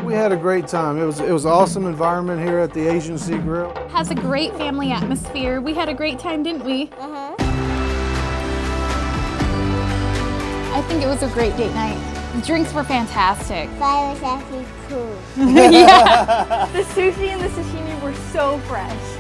We had a great time. It was an awesome environment here at the Asian Sea Grill. Has a great family atmosphere. We had a great time, didn't we? I think it was a great date night. The drinks were fantastic. That was actually cool. Yeah. The sushi and the sashimi were so fresh.